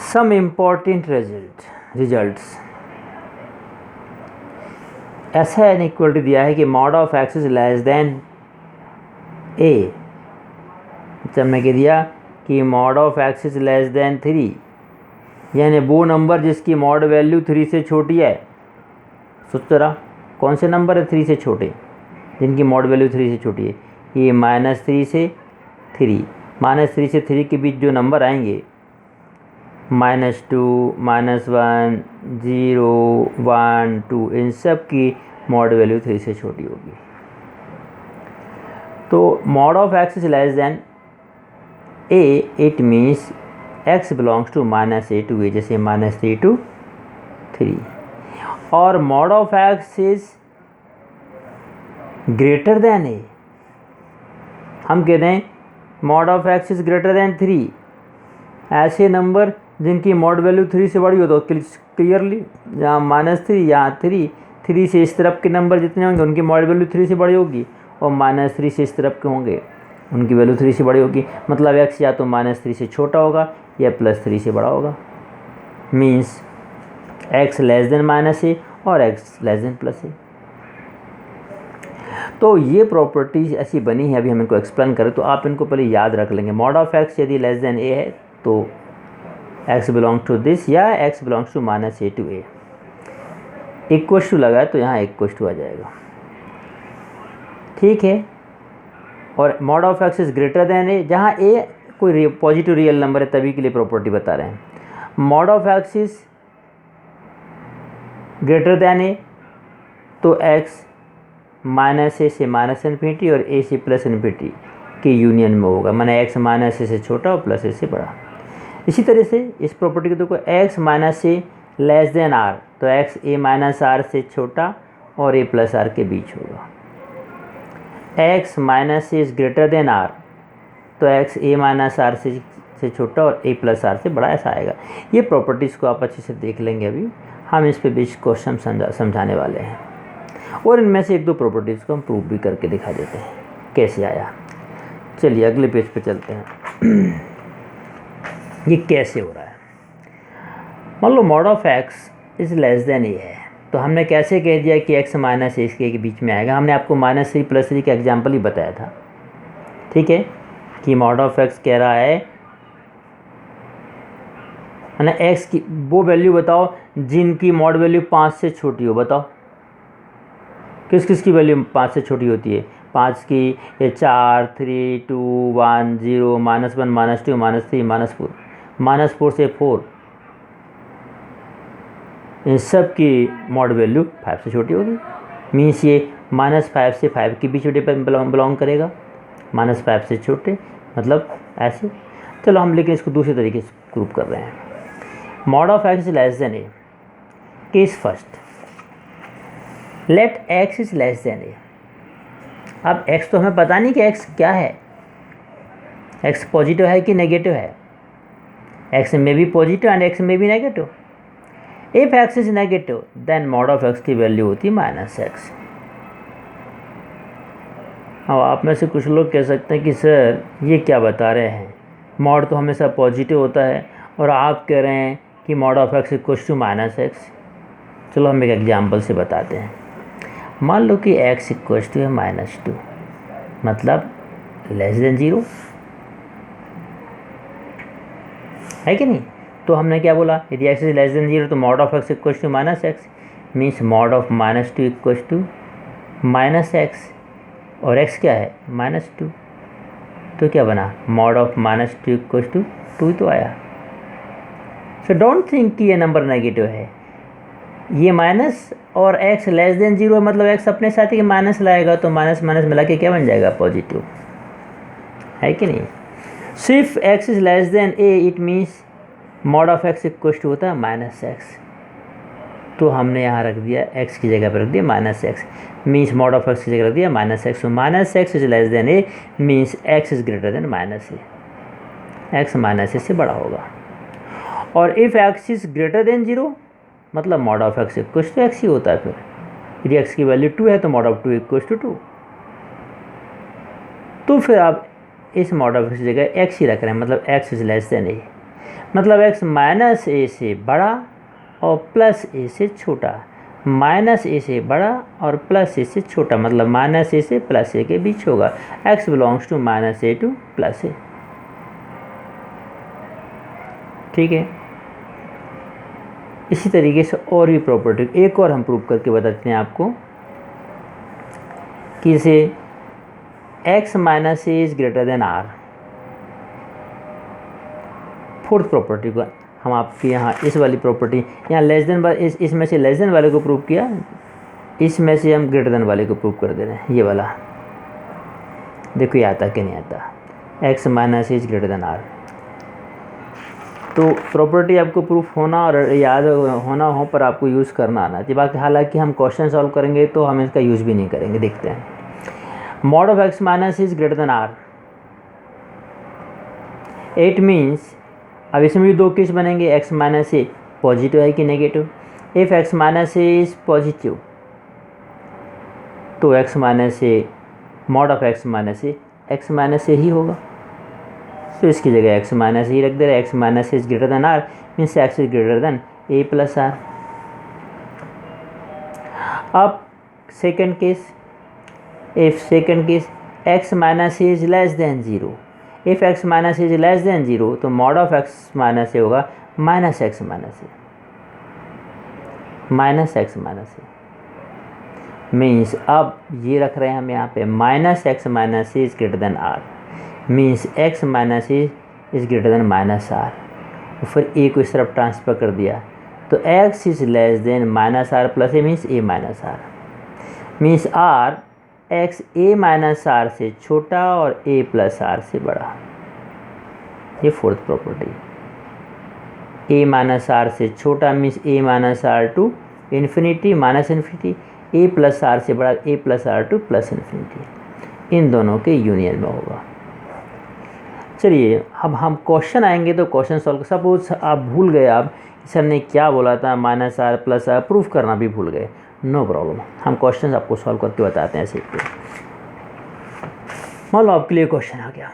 सम important results. ऐसा inequality दिया है कि mod of x is less than a. जब मैं कह दिया कि mod of x is less than 3, यानी वो नंबर जिसकी मॉड वैल्यू 3 से छोटी है। सोच जरा कौन से नंबर है 3 से छोटे, जिनकी मॉड वैल्यू 3 से छोटी है। ये -3 से 3, -3 से 3 के बीच जो नंबर आएंगे -2, -1, 0, 1, 2, इन सब की मॉड वैल्यू 3 से छोटी होगी। तो mod of x is less than a, it means x belongs to -a to a, जैसे -3 to 3। और mod of x is greater than a, हम कहते हैं mod of x is greater than 3। ऐसे नंबर जिनकी मॉड वैल्यू 3 से बड़ी हो तो क्लियरली यहाँ -3, यहाँ 3 से इस तरफ के नंबर जितने होंगे उनकी मॉड वैल्यू 3 से बड़ी होगी, और -3 से इस तरफ के होंगे उनकी वैल्यू 3 से बड़ी होगी। मतलब x या तो -3 से छोटा होगा या +3 से बड़ा होगा। Means x less than -a और x लेस देन +a। तो ये प्रॉपर्टीज ऐसी बनी है, अभी हम इनको एक्सप्लेन करें तो आप इनको पहले याद रख लेंगे। मॉड ऑफ x यदि लेस देन a है तो x बिलोंग्स टू दिस, या x belongs to -a to a। Equal to लगा है तो यहाँ इक्वल टू आ जाएगा, ठीक है। और mod of x is greater than a, जहाँ a कोई पॉजिटिव रियल नंबर है तभी के लिए प्रॉपर्टी बता रहे हैं। Mod of x is greater than a तो x -a से -∞ और a से +∞ के यूनियन में होगा, माने x -a से छोटा और +a से बड़ा। इसी तरह से इस प्रॉपर्टी को देखो, x -a less than r तो x a-r से छोटा और a+r के बीच होगा। x -a is greater then r तो x a-r से छोटा और a+r से बड़ा, ऐसा आएगा। ये प्रॉपर्टीज़ को आप अच्छे से देख लेंगे। अभी हम इस पे बीच क्वेश्चन समझाने वाले हैं, और इनमें से 1-2 प्रॉपर्टीज़ को हम प्रूव भी करके दिखा देते हैं कैसे आया। चलिए अगले पेज पे चलते हैं। ये कैसे हो रहा है। मान लो mod of x is less than a है, तो हमने कैसे कह दिया कि x -a इसके के बीच में आएगा। हमने आपको -3 +3 का एग्जाम्पल ही बताया था, ठीक है, कि मॉड ऑफ x कह रहा है ना x की वो वैल्यू बताओ जिनकी मॉड वैल्यू 5 से छोटी हो। बताओ किस किस की वैल्यू 5 से छोटी होती है। 5 की, ये 4, 3, 2, 1, 0, -1, -2, -3, -4, -4 से 4, इन सब की मॉड वैल्यू 5 से छोटी होगी। मीन्स ये -5 से 5 के बीच बिलोंग करेगा, -5 से छोटे, मतलब ऐसे। चलो हम लेकिन इसको दूसरे तरीके से प्रूव कर रहे हैं। Mod of x is less than a, case first, let x is less than a। अब x तो हमें पता नहीं कि x क्या है, x पॉजिटिव है कि नेगेटिव है। x में भी पॉजिटिव एंड x में भी negative. If x is negative then mod of x की वैल्यू होती है -x। अब आप में से कुछ लोग कह सकते हैं कि सर ये क्या बता रहे हैं, मॉड तो हमेशा पॉजिटिव होता है और आप कह रहे हैं कि mod of x equal to -x। चलो हम एक एग्जांपल से बताते हैं। मान लो कि x इक्वल टू है -2, मतलब लेस देन 0 है कि नहीं। तो हमने क्या बोला, यदि x इज लेस देन 0 तो mod of x equal to -x, means mod of -2 equal to -x, और x क्या है -2, तो क्या बना मॉड ऑफ -2 इक्वल टू 2 तो आया। सो डोंट थिंक कि ये नंबर नेगेटिव है। ये माइनस और x लेस देन 0 मतलब x अपने साथ ही माइनस लाएगा तो माइनस माइनस मिला के क्या बन जाएगा पॉजिटिव, है कि नहीं। सिर्फ x is less than a, it means mod of x equal to होता है -x। तो हमने यहाँ रख दिया x की जगह पर रख दिया -x, means mod of x की जगह रख दिया -x। तो -x is less than a means x is greater than -a, x -a से बड़ा होगा। और if x is greater than 0 मतलब mod of x equal to x ही होता है। फिर यदि x की वैल्यू 2 है तो मॉड ऑफ 2 इक्वल टू 2। तो फिर आप इस मॉड ऑफ x की जगह x ही रख रहे हैं, मतलब x is less than a। मतलब x माइनस ए से बड़ा और प्लस ए से छोटा, माइनस ए से बड़ा और प्लस ए से छोटा, मतलब माइनस ए से प्लस ए के बीच होगा। x belongs to minus a to plus a. ठीक है, इसी तरीके से और भी प्रॉपर्टी, एक और हम प्रूव करके बताते हैं आपको कि इसे x minus a is greater then r। Fourth property को हम आपके यहाँ इस वाली प्रॉपर्टी यहाँ लेस देन इसमें से लेस देन वाले को प्रूव किया, इसमें से हम ग्रेटर देन वाले को प्रूव कर दे रहे हैं। ये वाला देखो ये आता कि नहीं आता, x minus is greater then r। तो प्रॉपर्टी आपको प्रूफ होना और याद होना हो पर आपको यूज़ करना आना चाहिए। बाकी हालांकि हम क्वेश्चन सॉल्व करेंगे तो हम इसका यूज़ भी नहीं करेंगे। देखते हैं, mod of x minus is greater then r। It means, अब इसमें भी दो केस बनेंगे, x माइनस ए पॉजिटिव है कि negative. If x minus a is positive तो x minus a, mod of x minus a x minus a ही होगा। तो इसकी जगह x माइनस ही रख दे रहे, x minus is greater then r means x is greater than a plus r। अब second case, if second case x minus is less than 0, if x minus is less than 0 तो mod of x minus ए होगा minus x minus ए, minus x minus ए means, अब ये रख रहे हैं हम यहाँ पे minus x minus a is greater then r means x minus a is greater than minus r। फिर a को इस तरफ ट्रांसफ़र कर दिया तो x is less then minus r plus A means a minus r, means r x a minus r से छोटा और a प्लस r से बड़ा। ये fourth property, a minus r से छोटा means a minus r to infinity minus infinity, a plus r से बड़ा a plus r to plus infinity, इन दोनों के यूनियन में होगा। चलिए अब हम क्वेश्चन आएंगे तो क्वेश्चन सॉल्व, सपोज आप भूल गए आप सर ने क्या बोला था minus r plus r, proof करना भी भूल गए, नो प्रॉब्लम, हम क्वेश्चन आपको सॉल्व करके बताते हैं। सीखते मान लो आपके लिए क्वेश्चन आ गया,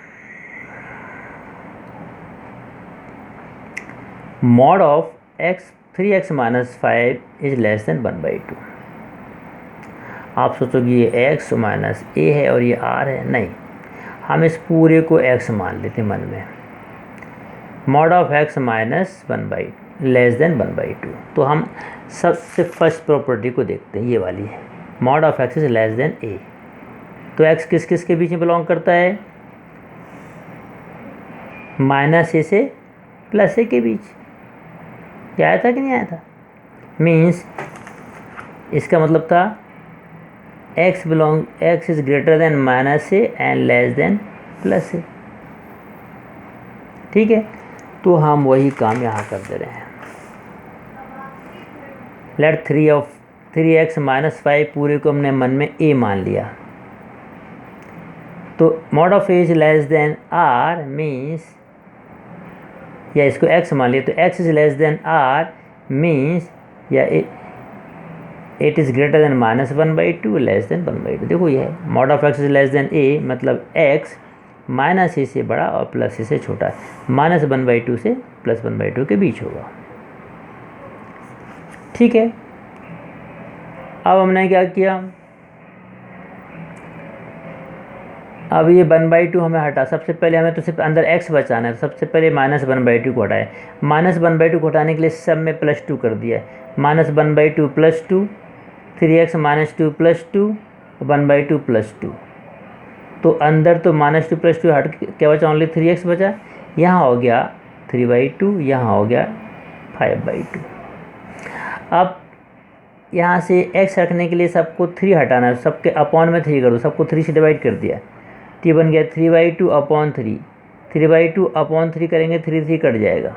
mod of x 3x minus 5 is less than 1/2। आप सोचोगे ये x माइनस a है और ये r है, नहीं, हम इस पूरे को x मान लेते हैं मन में। Mod of x minus 1/2 less than 1/2, तो हम सबसे फर्स्ट प्रॉपर्टी को देखते हैं, ये वाली है, mod of x is less than a। तो x किस किस के बीच में बिलोंग करता है, माइनस ए से प्लस ए के बीच। क्या आया था कि नहीं आया था, मीन्स इसका मतलब था x is greater than minus a and less than plus a. ठीक है, तो हम वही काम यहाँ कर दे रहे हैं। लेट 3x माइनस 5 पूरे को हमने मन में a मान लिया, तो mod of a is less than r means, या इसको x मान लिया तो x is less than r means, या it is greater than minus 1/2 less than 1/2। देखो ये है mod of x is less than a, मतलब x माइनस ए से बड़ा और प्लस ए से छोटा है, माइनस 1/2 से प्लस 1/2 के बीच होगा। ठीक है, अब हमने क्या किया, अब ये 1/2 हमें हटा, सबसे पहले हमें तो सिर्फ अंदर x बचाना है, सबसे पहले माइनस 1/2 को हटाए, माइनस 1/2 को हटाने के लिए सब में +2 कर दिया, माइनस 1/2 +2, 3x माइनस 2 +2, 1/2 +2, तो अंदर तो माइनस 2 +2 हट क्या बचा, ओनली 3x बचा, यहाँ हो गया 3/2, यहाँ हो गया 5/2। अब यहाँ से x रखने के लिए सबको 3 हटाना है, सबके अपॉन में 3 कर दो, सबको 3 से डिवाइड कर दिया, तो ये बन गया 3/2/3, 3/2/3 करेंगे 3 कट जाएगा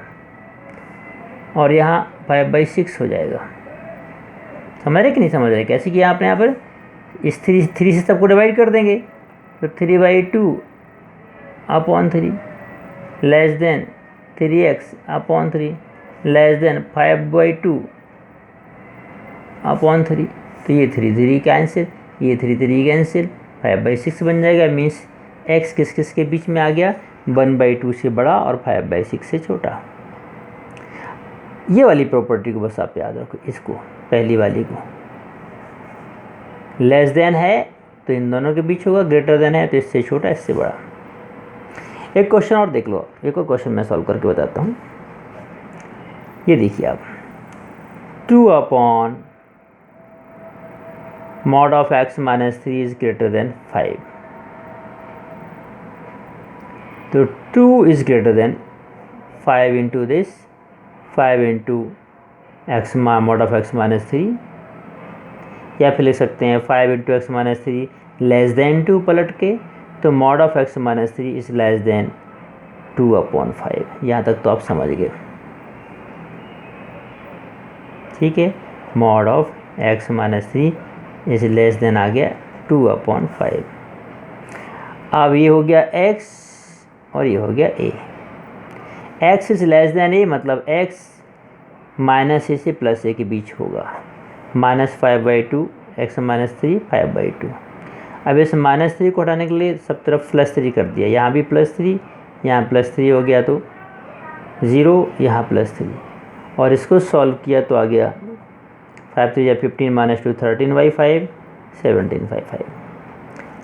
और यहाँ 5/6 हो जाएगा। समझ रहे कि नहीं समझ रहे, कैसे किया आपने यहाँ पर, इस 3 से सबको डिवाइड कर देंगे तो 3/2/3 less than 3x/3 less than 5/2/3, तो ये 3 कैंसिल, ये 3 कैंसिल, 5/6 बन जाएगा। मीन्स x किस किस के बीच में आ गया, 1/2 से बड़ा और 5/6 से छोटा। ये वाली प्रॉपर्टी को बस आप याद रखो, इसको पहली वाली को। लेस देन है तो इन दोनों के बीच होगा, ग्रेटर देन है तो इससे छोटा इससे बड़ा। एक क्वेश्चन और देख लो, एक और क्वेश्चन मैं सॉल्व करके बताता हूँ। ये देखिए आप, 2 upon mod of x minus 3 is greater than 5। तो 2 is greater than 5 into this, 5 into x mod of x minus 3, या फिर लिख सकते हैं 5 into x minus 3 less than 2 पलट के, तो mod of x minus 3 is less than 2 upon 5। यहाँ तक तो आप समझ गए, ठीक है। mod of x minus 3 is less than आ गया 2 upon 5। अब ये हो गया x और ये हो गया a। x is less than a मतलब x माइनस ए से प्लस ए के बीच होगा, -5/2 x माइनस 3 5/2। अब इस -3 को हटाने के लिए सब तरफ +3 कर दिया, यहाँ भी +3, यहाँ +3 हो गया तो 0, यहाँ +3, और इसको सॉल्व किया तो आ गया 5 3 15 -2 13/5 17/5।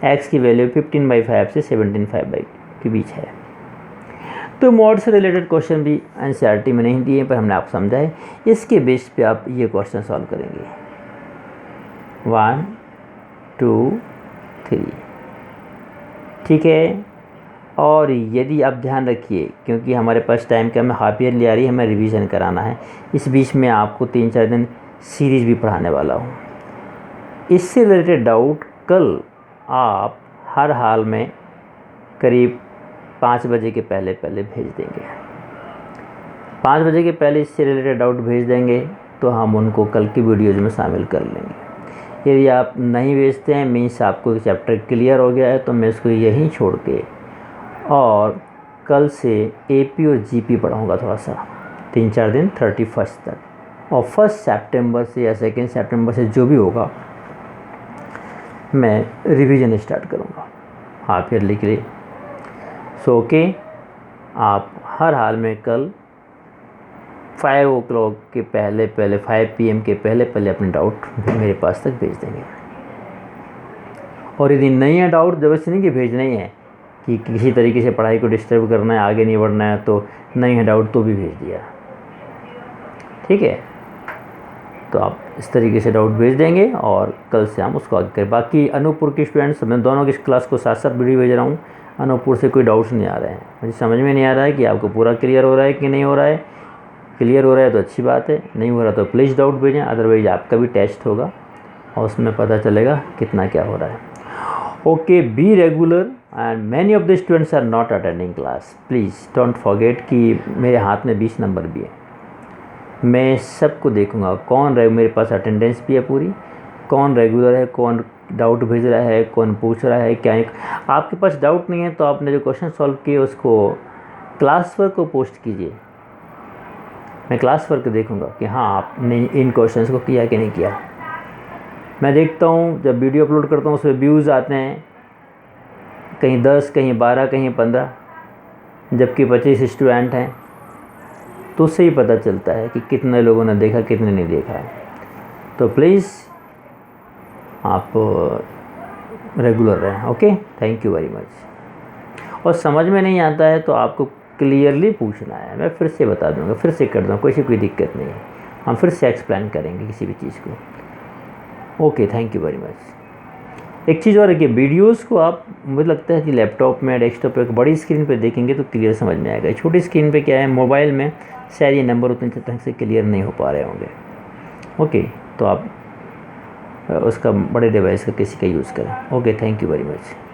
x की वैल्यू 15/5 से 17/5 के बीच है। तो मॉड से रिलेटेड क्वेश्चन भी एनसीईआरटी में नहीं दिए, पर हमने आपको समझाए, इसके बेस पे आप ये क्वेश्चन सॉल्व करेंगे। 1 2 3, ठीक है। और यदि आप ध्यान रखिए, क्योंकि हमारे पास टाइम कम है, हाफ ईयरली आ रही है, हमें रिवीजन कराना है, इस बीच में आपको 3-4 दिन सीरीज़ भी पढ़ाने वाला हूँ। इससे रिलेटेड डाउट कल आप हर हाल में करीब 5 बजे के पहले भेज देंगे। 5 बजे के पहले इससे रिलेटेड डाउट भेज देंगे तो हम उनको कल की वीडियोज़ में शामिल कर लेंगे। यदि आप नहीं भेजते हैं, मीन्स आपको चैप्टर क्लियर हो गया है, तो मैं इसको यहीं छोड़ के और कल से AP और GP पढ़ाऊँगा थोड़ा सा, 3-4 दिन 31 तक, और 1 सितंबर से या 2 सितंबर से जो भी होगा मैं रिवीजन स्टार्ट करूँगा हाफ ईयरली के लिए। सो ओके, आप हर हाल में कल 5 o'clock के पहले 5 PM के पहले अपने डाउट मेरे पास तक भेज देंगे। और यदि नहीं है डाउट, ज़बरदस्ती नहीं कि भेजना ही है कि किसी तरीके से पढ़ाई को डिस्टर्ब करना है, आगे नहीं बढ़ना है, तो नहीं है डाउट तो भी भेज दिया, ठीक है। तो आप इस तरीके से डाउट भेज देंगे और कल से हम उसको आगे करें। बाकी अनूपपुर के स्टूडेंट्स, मैं दोनों की क्लास को साथ वीडियो भेज रहा हूँ। अनूपपुर से कोई डाउट्स नहीं आ रहे हैं, मुझे समझ में नहीं आ रहा है कि आपको पूरा क्लियर हो रहा है कि नहीं हो रहा है। क्लियर हो रहा है तो अच्छी बात है, नहीं हो रहा तो प्लीज़ डाउट भेजें, अदरवाइज आपका भी टेस्ट होगा और उसमें पता चलेगा कितना क्या हो रहा है। Okay, be regular and many of the students are not attending class. Please don't forget कि मेरे हाथ में 20 नंबर भी है, मैं सबको देखूंगा कौन मेरे पास अटेंडेंस भी है पूरी, कौन रेगुलर है, कौन डाउट भेज रहा है, कौन पूछ रहा है, क्या आपके पास डाउट नहीं है तो आपने जो क्वेश्चन सॉल्व किए उसको क्लास वर्क को पोस्ट कीजिए। मैं क्लास वर्क देखूंगा कि हाँ आपने इन क्वेश्चंस को किया कि नहीं किया। मैं देखता हूँ जब वीडियो अपलोड करता हूँ उसमें व्यूज़ आते हैं कहीं 10, कहीं 12, कहीं 15, जबकि 25 स्टूडेंट हैं, तो उससे ही पता चलता है कि कितने लोगों ने देखा, कितने नहीं देखा है। तो प्लीज़ आप रेगुलर रहें। Okay, thank you very much. और समझ में नहीं आता है तो आपको क्लियरली पूछना है, मैं फिर से बता दूंगा, फिर से कर दूँगा, कोई दिक्कत नहीं है, हम फिर से एक्सप्लेन करेंगे किसी भी चीज़ को। Okay, thank you very much. एक चीज़ और है कि वीडियोस को आप, मुझे लगता है कि लैपटॉप में, डेस्कटॉप पे, बड़ी स्क्रीन पे देखेंगे तो क्लियर समझ में आएगा। छोटी स्क्रीन पे क्या है, मोबाइल में शायद ये नंबर उतने ढंग से क्लियर नहीं हो पा रहे होंगे। ओके, तो आप उसका बड़े डिवाइस का किसी का यूज़ करें। Okay, thank you very much.